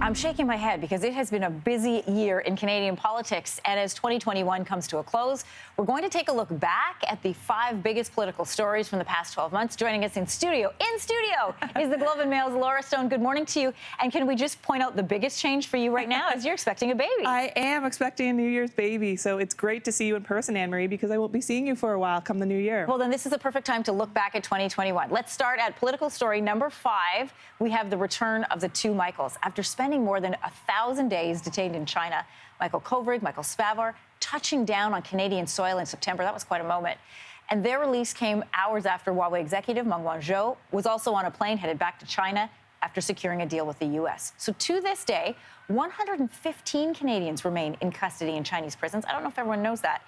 I'm shaking my head because it has been a busy year in Canadian politics. And as 2021 comes to a close, we're going to take a look back at the 5 biggest political stories from the past 12 months. Joining us in studio is the Globe and Mail's Laura Stone. Good morning to you. And can we just point out the biggest change for you right now as you're expecting a baby? I am expecting a New Year's baby. So it's great to see you in person, Anne-Marie, because I won't be seeing you for a while come the new year. Well, then this is the perfect time to look back at 2021. Let's start at political story number 5. We have the return of the 2 Michaels. After spending more than 1,000 days detained in China, Michael Kovrig, Michael Spavor, touching down on Canadian soil in September. That was quite a moment. And their release came hours after Huawei executive Meng Wanzhou was also on a plane headed back to China after securing a deal with the U.S. So to this day, 115 Canadians remain in custody in Chinese prisons. I don't know if everyone knows that.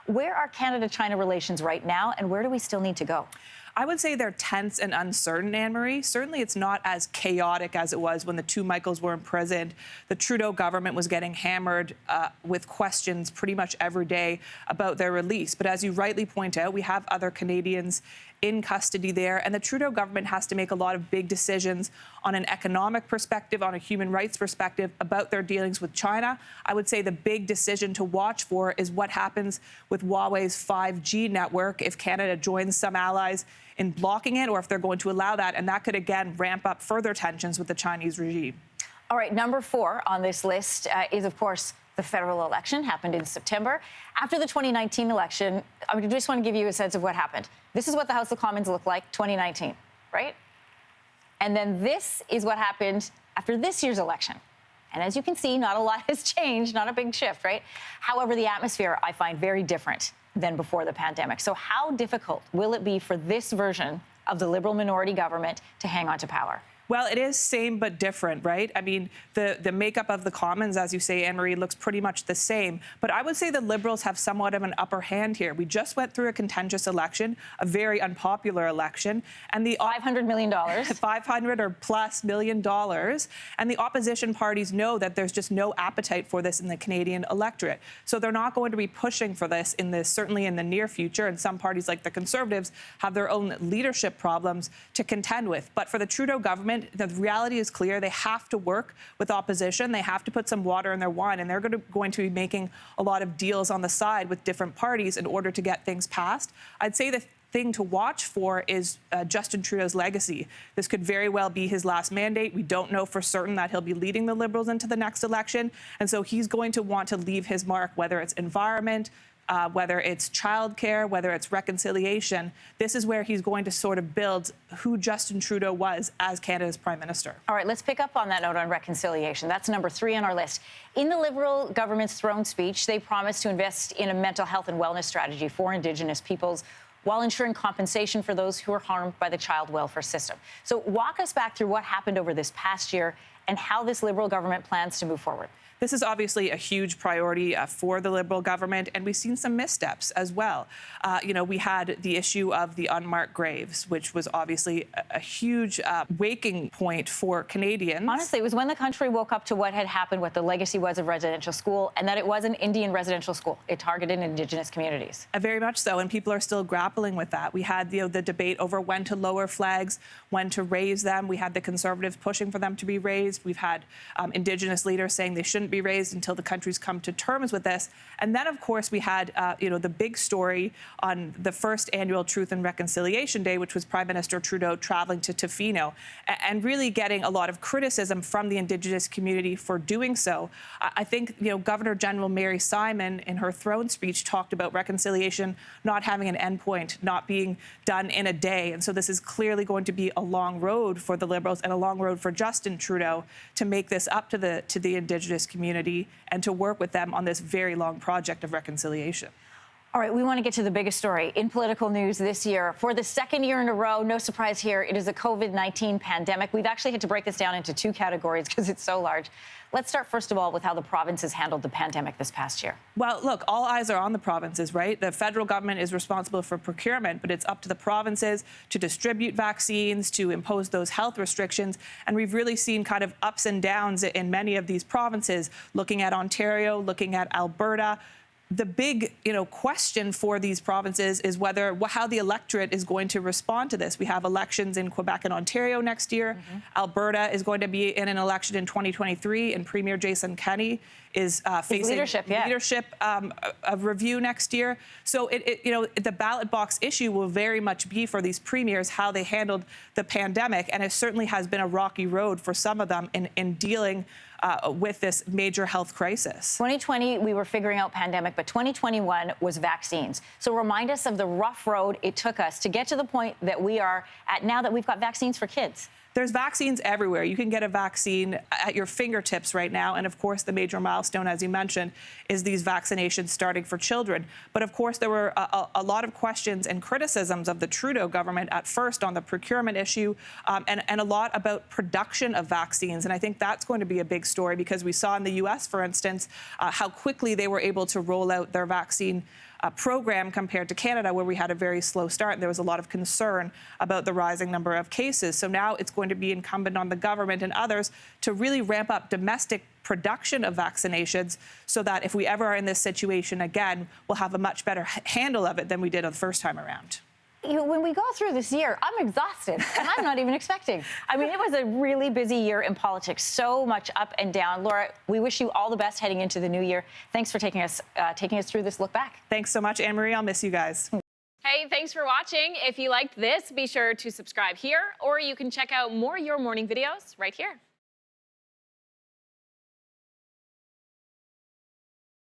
Where are Canada-China relations right now, and where do we still need to go? I would say they're tense and uncertain, Anne-Marie. Certainly it's not as chaotic as it was when the 2 Michaels were imprisoned. The Trudeau government was getting hammered with questions pretty much every day about their release. But as you rightly point out, we have other Canadians in custody there, and the Trudeau government has to make a lot of big decisions on an economic perspective, on a human rights perspective about their dealings with China. I would say the big decision to watch for is what happens with Huawei's 5G network if Canada joins some allies in blocking it, or if they're going to allow that, and that could again ramp up further tensions with the Chinese regime. All right, number 4 on this list is, of course, the federal election happened in September. After the 2019 election, I just want to give you a sense of what happened. This is what the House of Commons looked like 2019, right? And then this is what happened after this year's election. And as you can see, not a lot has changed, not a big shift, right? However, the atmosphere I find very different than before the pandemic. So how difficult will it be for this version of the Liberal minority government to hang on to power? Well, it is same but different, right? I mean, the makeup of the Commons, as you say, Anne-Marie, looks pretty much the same. But I would say the Liberals have somewhat of an upper hand here. We just went through a contentious election, a very unpopular election, and the $500 million. $500 or plus million dollars. And the opposition parties know that there's just no appetite for this in the Canadian electorate. So they're not going to be pushing for this certainly in the near future. And some parties like the Conservatives have their own leadership problems to contend with. But for the Trudeau government, the reality is clear. They have to work with opposition. They have to put some water in their wine, and they're going to be making a lot of deals on the side with different parties in order to get things passed. I'd say the thing to watch for is Justin Trudeau's legacy. This could very well be his last mandate. We don't know for certain that he'll be leading the Liberals into the next election, and so he's going to want to leave his mark, whether it's environment, whether it's childcare, whether it's reconciliation. This is where he's going to sort of build who Justin Trudeau was as Canada's Prime Minister. All right, let's pick up on that note on reconciliation. That's number 3 on our list. In the Liberal government's throne speech, they promised to invest in a mental health and wellness strategy for Indigenous peoples while ensuring compensation for those who are harmed by the child welfare system. So walk us back through what happened over this past year and how this Liberal government plans to move forward. This is obviously a huge priority for the Liberal government, and we've seen some missteps as well. We had the issue of the unmarked graves, which was obviously a huge waking point for Canadians. Honestly, it was when the country woke up to what had happened, what the legacy was of residential school, and that it was an Indian residential school. It targeted Indigenous communities. Very much so, and people are still grappling with that. We had the debate over when to lower flags, when to raise them. We had the Conservatives pushing for them to be raised. We've had Indigenous leaders saying they shouldn't be raised until the country's come to terms with this. And then, of course, we had, the big story on the first annual Truth and Reconciliation Day, which was Prime Minister Trudeau traveling to Tofino and really getting a lot of criticism from the Indigenous community for doing so. I think, Governor General Mary Simon in her throne speech talked about reconciliation not having an endpoint, not being done in a day. And so this is clearly going to be a long road for the Liberals and a long road for Justin Trudeau to make this up to the Indigenous community and to work with them on this very long project of reconciliation. All right, we want to get to the biggest story in political news this year. For the second year in a row, no surprise here, it is a COVID-19 pandemic. We've actually had to break this down into 2 categories because it's so large. Let's start, first of all, with how the provinces handled the pandemic this past year. Well, look, all eyes are on the provinces, right? The federal government is responsible for procurement, but it's up to the provinces to distribute vaccines, to impose those health restrictions. And we've really seen kind of ups and downs in many of these provinces, looking at Ontario, looking at Alberta. the big, question for these provinces is how the electorate is going to respond to this. We have elections in Quebec and Ontario next year. Alberta is going to be in an election in 2023, and Premier Jason Kenney is facing leadership review next year. So the ballot box issue will very much be for these premiers how they handled the pandemic, and it certainly has been a rocky road for some of them in dealing with this major health crisis. 2020, we were figuring out pandemic, but 2021 was vaccines. So remind us of the rough road it took us to get to the point that we are at now that we've got vaccines for kids. There's vaccines everywhere. You can get a vaccine at your fingertips right now. And of course, the major milestone, as you mentioned, is these vaccinations starting for children. But of course, there were a lot of questions and criticisms of the Trudeau government at first on the procurement issue and a lot about production of vaccines. And I think that's going to be a big story because we saw in the U.S., for instance, how quickly they were able to roll out their vaccine program compared to Canada, where we had a very slow start. And there was a lot of concern about the rising number of cases. So now it's going to be incumbent on the government and others to really ramp up domestic production of vaccinations so that if we ever are in this situation again, we'll have a much better handle of it than we did the first time around. When we go through this year, I'm exhausted, and I'm not even expecting. I mean, it was a really busy year in politics, so much up and down. Laura, we wish you all the best heading into the new year. Thanks for taking us through this look back. Thanks so much, Anne-Marie. I'll miss you guys. Hey, thanks for watching. If you liked this, be sure to subscribe here, or you can check out more Your Morning videos right here.